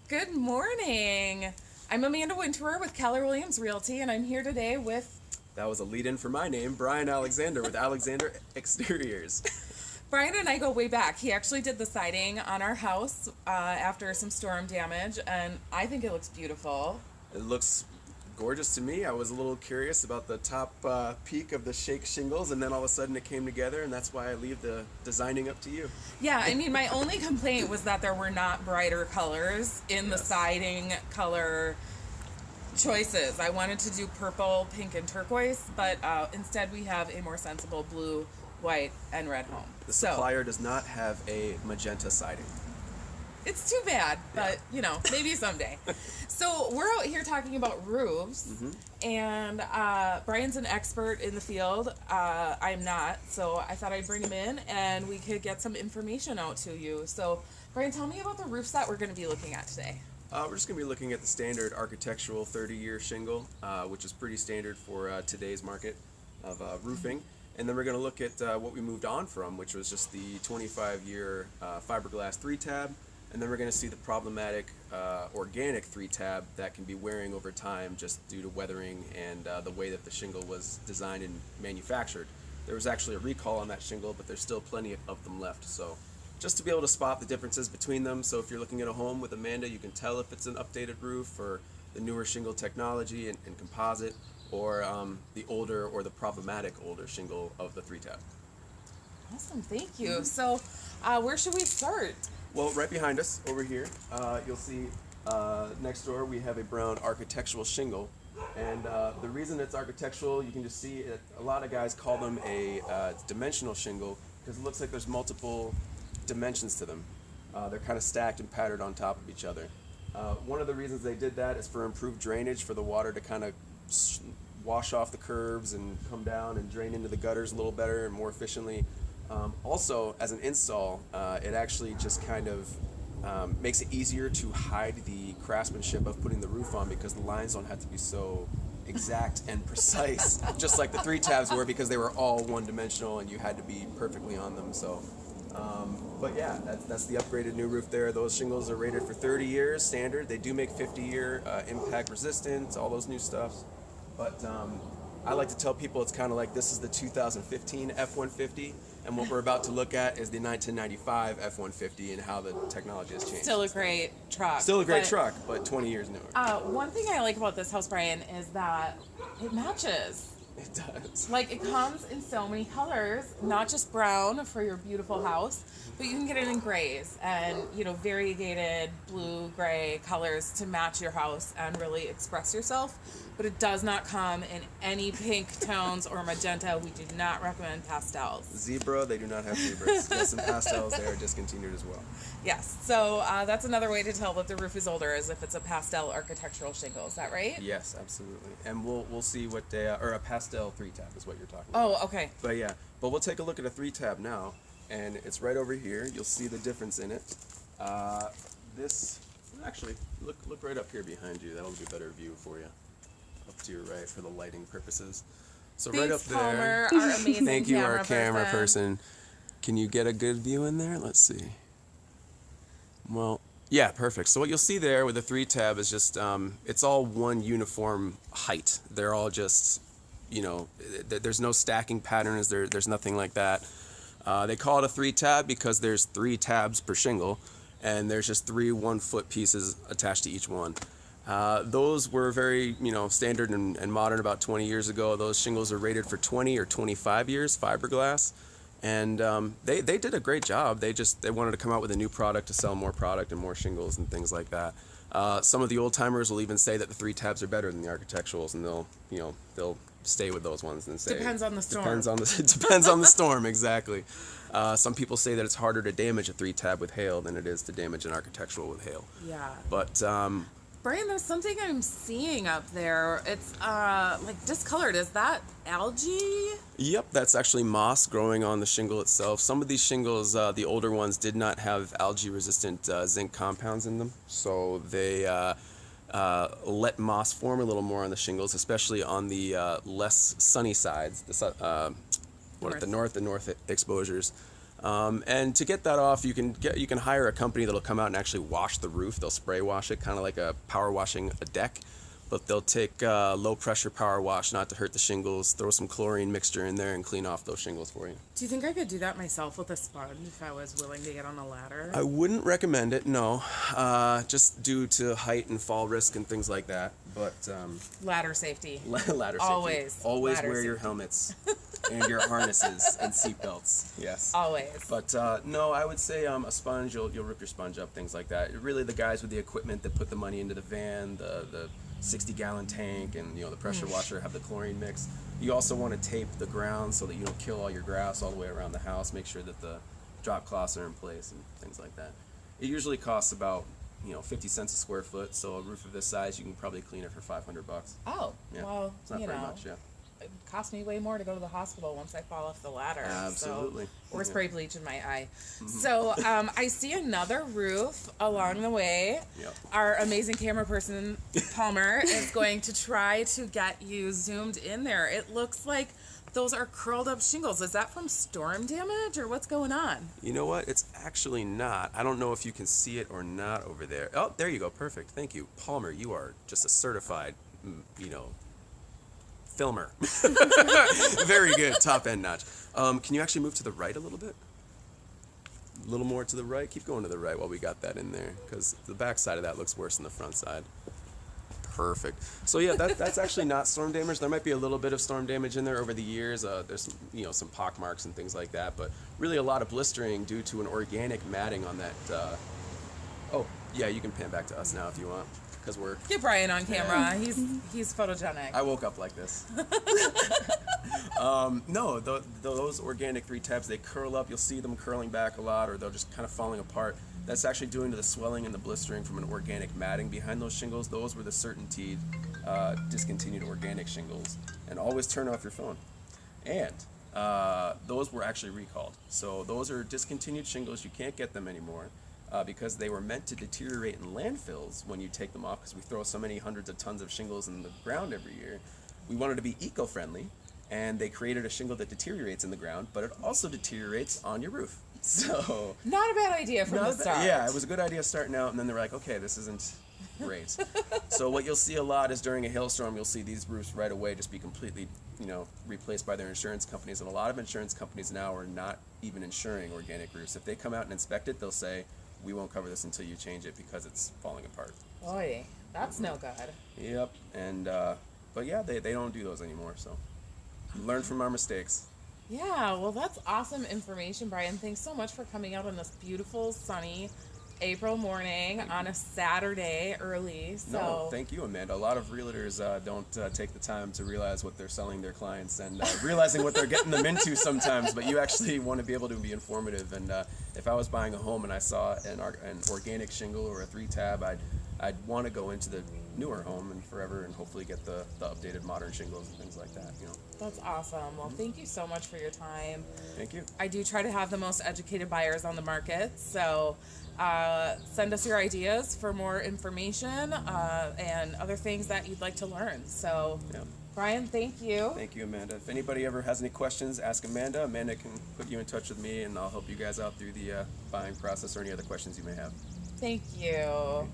Good morning. I'm Amanda Winterer with Keller Williams Realty, and I'm here today with That was a lead-in for my name, Brian Alexander with Alexander Exteriors. Brian. And I go way back. He actually did the siding on our house after some storm damage, and I think it looks beautiful. It looks gorgeous to me. I was a little curious about the top peak of the shake shingles, and then all of a sudden it came together, and that's why I leave the designing up to you. Yeah, I mean, my only complaint was that there were not brighter colors in the Yes. siding color choices. I wanted to do purple, pink, and turquoise, but instead we have a more sensible blue, white, and red home. The So supplier does not have a magenta siding. it's too bad, but maybe someday. So we're out here talking about roofs, and Brian's an expert in the field. I'm not, so I thought I'd bring him in and we could get some information out to you. So, Brian, tell me about the roofs that we're going to be looking at today. We're just going to be looking at the standard architectural 30-year shingle, which is pretty standard for today's market of roofing. And then we're going to look at what we moved on from, which was just the 25-year fiberglass 3-tab. And then we're going to see the problematic organic 3-tab that can be wearing over time just due to weathering and the way that the shingle was designed and manufactured. There was actually a recall on that shingle, but there's still plenty of them left. So just to be able to spot the differences between them. So if you're looking at a home with Amanda, you can tell if it's an updated roof or the newer shingle technology and composite, or the older or the problematic older shingle of the 3-tab. Awesome, thank you. So, where should we start? Well, right behind us, over here, you'll see next door we have a brown architectural shingle. And the reason it's architectural, you can just see it, a lot of guys call them a dimensional shingle because it looks like there's multiple dimensions to them. They're kind of stacked and patterned on top of each other. One of the reasons they did that is for improved drainage, for the water to kind of wash off the curbs and come down and drain into the gutters a little better and more efficiently. Also, as an install, it actually just kind of makes it easier to hide the craftsmanship of putting the roof on because the lines don't have to be so exact and precise, just like the 3-tabs were, because they were all one-dimensional and you had to be perfectly on them. So, but yeah, that's the upgraded new roof there. Those shingles are rated for 30 years standard. They do make 50-year impact resistant, all those new stuffs. But I like to tell people it's kind of like this is the 2015 F-150, and what we're about to look at is the 1995 F-150 and how the technology has changed. Still a great truck. Still a great but, truck, but 20 years newer. One thing I like about this house, Brian, is that it matches. It does. Like, it comes in so many colors, not just brown for your beautiful house, but you can get it in grays and, variegated blue, gray colors to match your house and really express yourself. But it does not come in any pink tones or magenta. We do not recommend pastels. Zebra, they do not have zebras. Yes, and pastels, they are discontinued as well. Yes, so that's another way to tell that the roof is older, is if it's a pastel architectural shingle. Is that right? Yes, absolutely. And we'll see what they or a pastel 3-tab is what you're talking about. Oh, okay. But yeah, we'll take a look at a 3-tab now, and it's right over here. You'll see the difference in it. This actually look right up here behind you. That'll be a better view for you. Up to your right for the lighting purposes. So Thanks, right up there. Palmer, our amazing Thank you, our camera camera person. Can you get a good view in there? Let's see. Well, yeah, perfect. So what you'll see there with the 3-tab is just it's all one uniform height. They're all just, there's no stacking patterns. There's nothing like that. They call it a 3-tab because there's 3 tabs per shingle, and there's just 3 1-foot pieces attached to each one. Those were very, standard and modern about 20 years ago. Those shingles are rated for 20 or 25 years, fiberglass. And they did a great job. They wanted to come out with a new product to sell more product and more shingles and things like that. Some of the old timers will even say that the 3-tabs are better than the architecturals, and they'll stay with those ones and say Depends on the storm. It depends on the storm, exactly. Some people say that it's harder to damage a 3-tab with hail than it is to damage an architectural with hail. Yeah. But Brian, there's something I'm seeing up there. It's like discolored. Is that algae? Yep, that's actually moss growing on the shingle itself. Some of these shingles, the older ones, did not have algae-resistant zinc compounds in them, so they let moss form a little more on the shingles, especially on the less sunny sides, the north exposures. And to get that off, you can hire a company that'll come out and actually wash the roof. They'll spray wash it, kind of like a power washing a deck. But they'll take low pressure power wash, not to hurt the shingles, throw some chlorine mixture in there and clean off those shingles for you. Do you think I could do that myself with a sponge if I was willing to get on a ladder? I wouldn't recommend it, no, just due to height and fall risk and things like that. But ladder safety. Ladder Always. safety. Always Ladder wear your safety. helmets and your harnesses and seatbelts. Yes. Always. But no, I would say a sponge. You'll rip your sponge up, things like that. Really, the guys with the equipment that put the money into the van, the 60-gallon tank, and the pressure washer have the chlorine mix. You also want to tape the ground so that you don't kill all your grass all the way around the house. Make sure that the drop cloths are in place and things like that. It usually costs about 50 cents a square foot. So a roof of this size, you can probably clean it for $500. Oh, Yeah. well, It's not very much, yeah. it cost me way more to go to the hospital once I fall off the ladder. Absolutely. So, or Yeah. spray bleach in my eye. So I see another roof along the way. Yep. Our amazing camera person, Palmer, is going to try to get you zoomed in there. It looks like those are curled up shingles. Is that from storm damage or what's going on? You know what? It's actually not. I don't know if you can see it or not over there. Oh, there you go. Perfect. Thank you. Palmer, you are just a certified, filmer. Very good. Top end notch. Can you actually move to the right a little bit? A little more to the right? Keep going to the right while we got that in there, because the back side of that looks worse than the front side. Perfect. So yeah, that's actually not storm damage. There might be a little bit of storm damage in there over the years. There's some pock marks and things like that, but really a lot of blistering due to an organic matting on that. Oh yeah, you can pan back to us now if you want, because we're. Get Brian on camera. He's photogenic. I woke up like this. No, those organic 3 tabs, they curl up. You'll see them curling back a lot, or they're just kind of falling apart. That's actually due to the swelling and the blistering from an organic matting behind those shingles. Those were the CertainTeed discontinued organic shingles. And always turn off your phone. And those were actually recalled. So those are discontinued shingles. You can't get them anymore because they were meant to deteriorate in landfills when you take them off, because we throw so many hundreds of tons of shingles in the ground every year. We wanted to be eco-friendly, and they created a shingle that deteriorates in the ground, but it also deteriorates on your roof. So Not a bad idea from the start. yeah, it was a good idea starting out, and then they were like, okay, this isn't great. So what you'll see a lot is during a hailstorm, you'll see these roofs right away just be completely, replaced by their insurance companies. And a lot of insurance companies now are not even insuring organic roofs. If they come out and inspect it, they'll say, we won't cover this until you change it because it's falling apart. Boy, that's no good. Yep, and but yeah, they don't do those anymore. So learn from our mistakes. Yeah, well, that's awesome information, Brian. Thanks so much for coming out on this beautiful, sunny April morning on a Saturday early. So No, thank you, Amanda. A lot of realtors don't take the time to realize what they're selling their clients and realizing what they're getting them into sometimes, but you actually want to be able to be informative. And if I was buying a home and I saw an organic shingle or a 3-tab, I'd want to go into the newer home and forever and hopefully get the updated modern shingles and things like that. that's awesome. Well, thank you so much for your time. Thank you. I do try to have the most educated buyers on the market, so send us your ideas for more information and other things that you'd like to learn. So, Yeah. Brian, thank you. Thank you, Amanda. If anybody ever has any questions, ask Amanda. Amanda can put you in touch with me, and I'll help you guys out through the buying process or any other questions you may have. Thank you.